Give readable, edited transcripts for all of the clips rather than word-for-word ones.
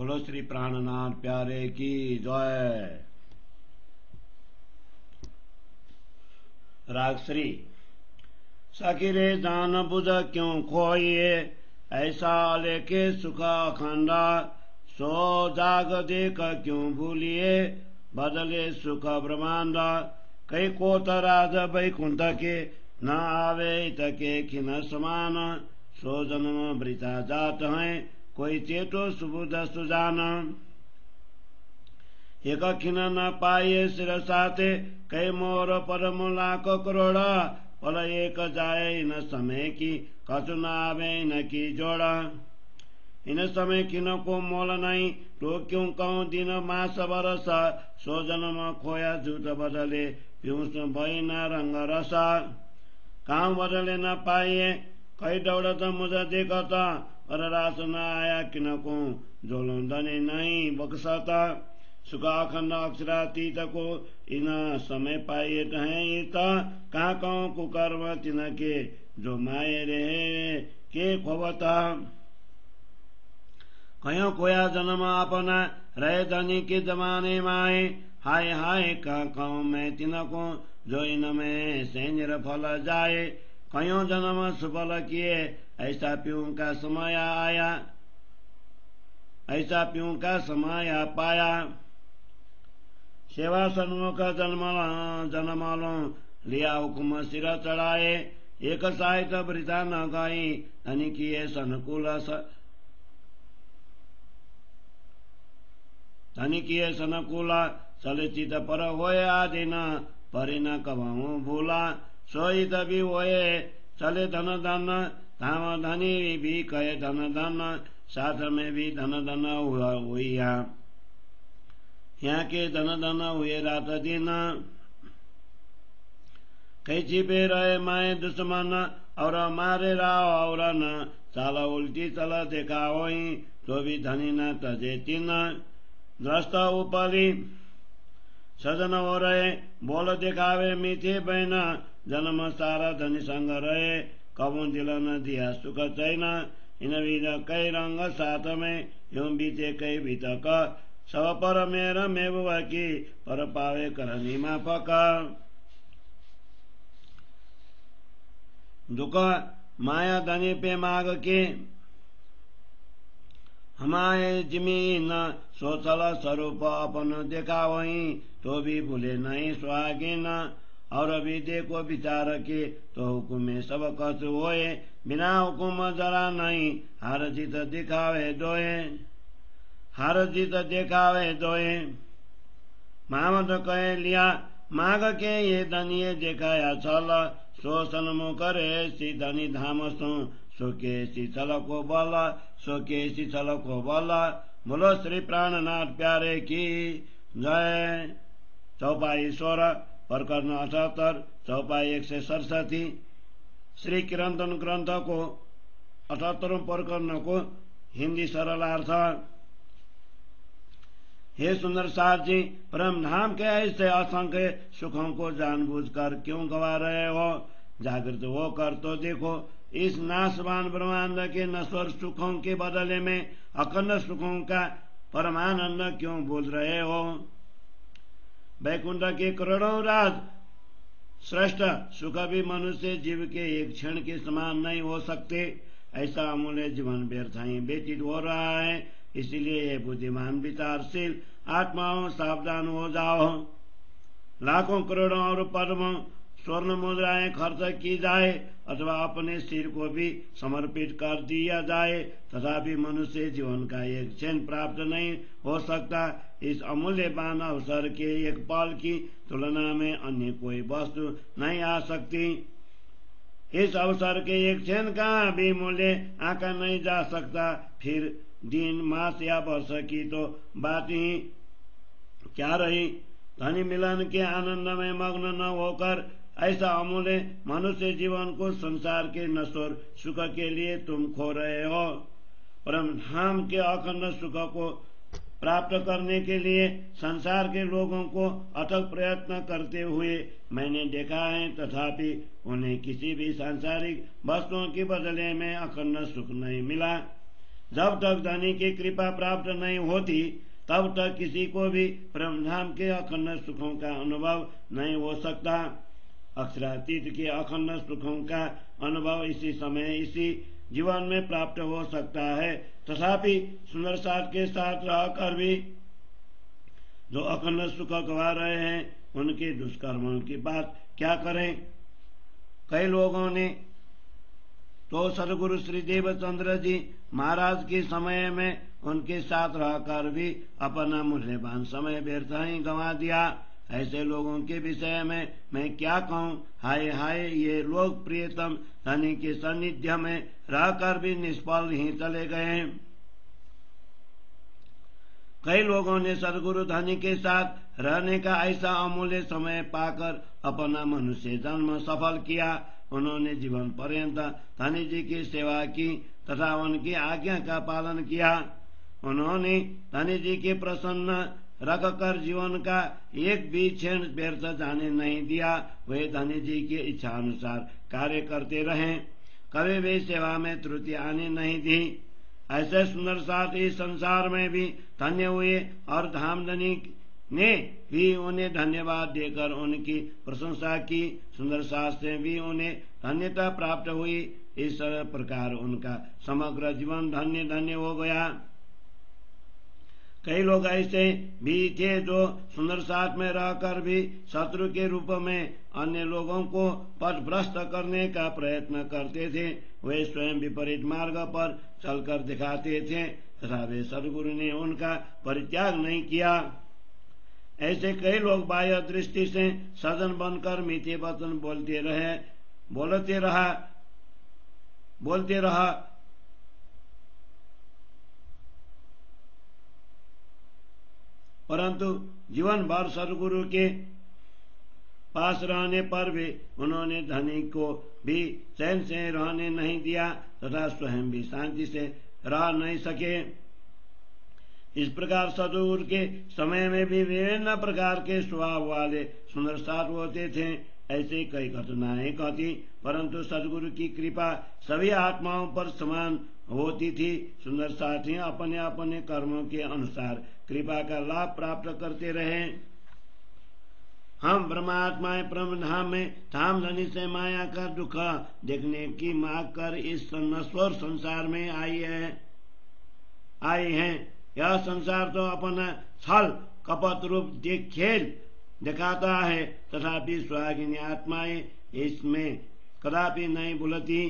बोलो श्री प्राणनाथ प्यारे की जय। राग श्री। सखी रे जान बुझ क्यों खोइए, ऐसा लेके सुख अखंडा, सो जाग देख क्यों भूलिए, बदले सुख ब्रह्मांड। कई कोत राज वैकुंठ के, न आवे तके खिन समान, सो जन्म वृथा जात है, कोई चेतो सुबुध सुजान। एक खिन न पाइए सिर साथे, कई मोर परम लाख करोड़, पल एक जाए न समय की, कछु न आवे न की जोड़ा। इन समय किन को मोल नहीं, तो क्यों कहूँ दिन मास बरस, सो जन्म खोया झूठ बदले, प्यूस भई न रंग रसा। काम बदले न पाइए, कई दौड़त मुझ देखत, पर रास न आया किन को, जोलो धनी नहीं बक्सता। सुख अखंड अक्षरातीत को, इन समय पाइए हैं इत, कहाँ कहूँ कुकर्म तिन के, जो माये रहे के खोवता। कहीं खोया जन्म अपना, रहे धनी के जमाने माए, हाय हाय कहाँ कहूँ मैं तिन को, जो इनमें से निरफल जाए। कहीं जन्म सुफल किए, ऐसा प्यों का समय आया, ऐसा प्यों का समय पाया। सेवा सन्मुख जन्मलो, लिया हुकुम सिर चढ़ाए, एक साहित वृथा न गई, धनी किए सनकुला, चले चित पर होए आदि न, परि न कबहूँ भूला। सोई तभी होए चले धन धन, धाम धनी भी कहे धन धन, साथ में भी धन धन हुई यहाँ के धन धन हुए रात दिन। कई छिपे रहे माए दुश्मन, और मारे राव और न, चाल उल्टी चल देखा वही, तो भी धनी न तजे तीन। द्रष्ट उपरी सजन हो रहे, बोल दिखावे मीठे बहना, जन्म सारा धनी संग रहे, कबू दिल न दिया सुख चैन। इन विध कई रंग साथ में, यूं बीते कई बीतक, सब पर मेर मेव की, पर पावे करनी माफक। दुख माया धनी पे माग के, हमारे जमीन सोचल स्वरूप अपन देखा वही, तो भी भूले नहीं सुहागिन। और भी देखो विचार के, तो हुकुम सब कस होए, बिना हुकुम जरा नहीं, हार जीत दिखावे दोए, हार जीत दिखावे दोए। मामद कहे लिया माग के, ये धनिये दिखाया छल, सो सन्मुख करे सी धनी धाम सो के सी छल को बल, सो के सी छल को बल। बोलो श्री प्राणनाथ प्यारे की जय। चौपाई 16 प्रकरण 78, चौपाई 167। श्री किरंतन ग्रंथ को 78 प्रकरण को हिंदी सरलार्थ। हे सुंदर सार जी, परम धाम के ऐसे असंख्य सुखों को जानबूझकर क्यों गवा रहे हो? जागृत होकर तो देखो, इस नाशवान ब्रह्मांड के नश्वर सुखों के बदले में अखंड सुखों का परमानंद क्यों बोल रहे हो? वैकुंठ के करोड़ों राज श्रेष्ठ सुख भी मनुष्य जीव के एक क्षण के समान नहीं हो सकते। ऐसा अमूल्य जीवन व्यर्थ ही व्यतीत हो रहा है। इसीलिए ये बुद्धिमान विचारशील आत्माओं सावधान हो जाओ। लाखों करोड़ों और पद्मों स्वर्ण मुद्राएं खर्च की जाए, अथवा अपने सिर को भी समर्पित कर दिया जाए, तथापि मनुष्य जीवन का एक क्षण प्राप्त नहीं हो सकता। इस अमूल्यवान अवसर के एक पल की तुलना में अन्य कोई वस्तु नहीं आ सकती। इस अवसर के एक क्षण का भी मूल्य आंका नहीं जा सकता। फिर दिन मास या वर्ष की तो बात ही क्या रही। धनी मिलन के आनंद में मग्न न होकर ऐसा अमूल्य मनुष्य जीवन को संसार के नश्वर सुख के लिए तुम खो रहे हो। परम धाम के अखंड सुख को प्राप्त करने के लिए संसार के लोगों को अथक प्रयत्न करते हुए मैंने देखा है, तथापि उन्हें किसी भी सांसारिक वस्तुओं के बदले में अखंड सुख नहीं मिला। जब तक धनी की कृपा प्राप्त नहीं होती तब तक किसी को भी परमधाम के अखंड सुखों का अनुभव नहीं हो सकता। अक्षरातीत के अखंड सुखों का अनुभव इसी समय इसी जीवन में प्राप्त हो सकता है। तथापि सुंदर साथ के साथ रहकर भी जो अखंड सुख गवा रहे हैं उनके दुष्कर्मों की बात क्या करें। कई लोगों ने तो सदगुरु श्री देवचंद्र जी महाराज के समय में उनके साथ रहकर भी अपना मूल्यवान समय व्यर्थ ही गंवा दिया। ऐसे लोगों के विषय में मैं क्या कहूँ। हाय हाय, ये लोग प्रियतम धनी के सानिध्य में रहकर भी निष्फल ही चले गए। कई लोगों ने सदगुरु धनी के साथ रहने का ऐसा अमूल्य समय पाकर अपना मनुष्य जन्म सफल किया। उन्होंने जीवन पर्यंत धनी जी की सेवा की तथा उनकी आज्ञा का पालन किया। उन्होंने धनी जी के प्रसन्न रखकर जीवन का एक भी क्षण व्यर्थ जाने नहीं दिया। वे धनी जी की इच्छा अनुसार कार्य करते रहे, कभी भी सेवा में त्रुटि आने नहीं दी। ऐसे सुंदर साथ इस संसार में भी धन्य हुए और धामधनी ने भी उन्हें धन्यवाद देकर उनकी प्रशंसा की। सुंदर साथ से भी उन्हें धन्यता प्राप्त हुई। इस प्रकार उनका समग्र जीवन धन्य धन्य हो गया। कई लोग ऐसे भी थे जो सुंदर साथ में रहकर भी शत्रु के रूप में अन्य लोगों को पथभ्रष्ट करने का प्रयत्न करते थे। वे स्वयं विपरीत मार्ग पर चलकर दिखाते थे तथा वे सदगुरु ने उनका परित्याग नहीं किया। ऐसे कई लोग बाह्य दृष्टि से सजन बनकर मीठे वचन बोलते रहा परंतु जीवन भर सदगुरु के पास रहने पर भी उन्होंने धनी को भी चैन से रहने नहीं दिया तथा स्वयं भी शांति से रह नहीं सके। इस प्रकार सदगुरु के समय में भी विभिन्न प्रकार के स्वभाव वाले सुंदर साथ होते थे। ऐसे कई घटनाएं घटी परंतु सदगुरु की कृपा सभी आत्माओं पर समान होती थी। सुंदर साथी अपने अपने कर्मों के अनुसार कृपा का लाभ प्राप्त करते रहे। हम ब्रह्मात्माएं ब्रह्मधाम में धामधनी से माया का दुख देखने की मांग कर इस नश्वर संसार में आई हैं। यह संसार तो अपना छल कपट रूप खेल दिखाता है तथापि सुहागिनी आत्माएं इसमें कदापि नहीं भूलती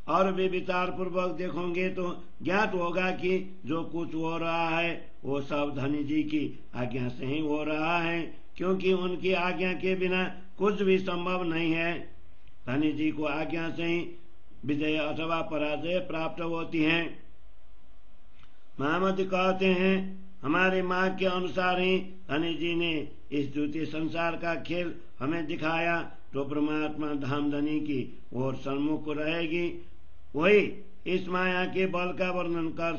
और वे विचार पूर्वक देखोगे तो ज्ञात होगा कि जो कुछ हो रहा है वो सब धनी जी की आज्ञा से ही हो रहा है, क्योंकि उनकी आज्ञा के बिना कुछ भी संभव नहीं है। धनी जी को आज्ञा से ही विजय अथवा पराजय प्राप्त होती है। महामती कहते हैं, हमारे मार्ग के अनुसार ही धनी जी ने इस द्वितीय संसार का खेल हमें दिखाया। तो परमात्मा धामधनी की ओर सन्मुख रहेगी, वही इस माया के बल का वर्णन कर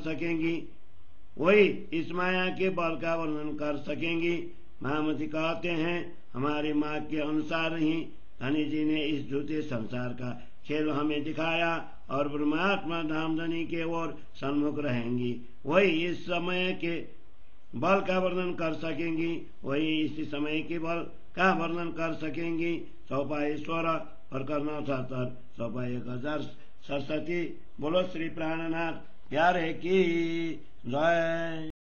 सकेंगी। महामती कहते हैं, हमारे मार्ग के अनुसार ही धनी जी ने इस द्वितीय संसार का खेल हमें दिखाया और परमात्मा धामधनी के ओर सन्मुख रहेंगी, वही इस समय के बल का वर्णन कर सकेंगी, वही इसी समय के बल का वर्णन कर सकेंगी। चौपाई 16 और करना 78 चौपाई 1067। बोलो श्री प्राणनाथ प्यारे की जय।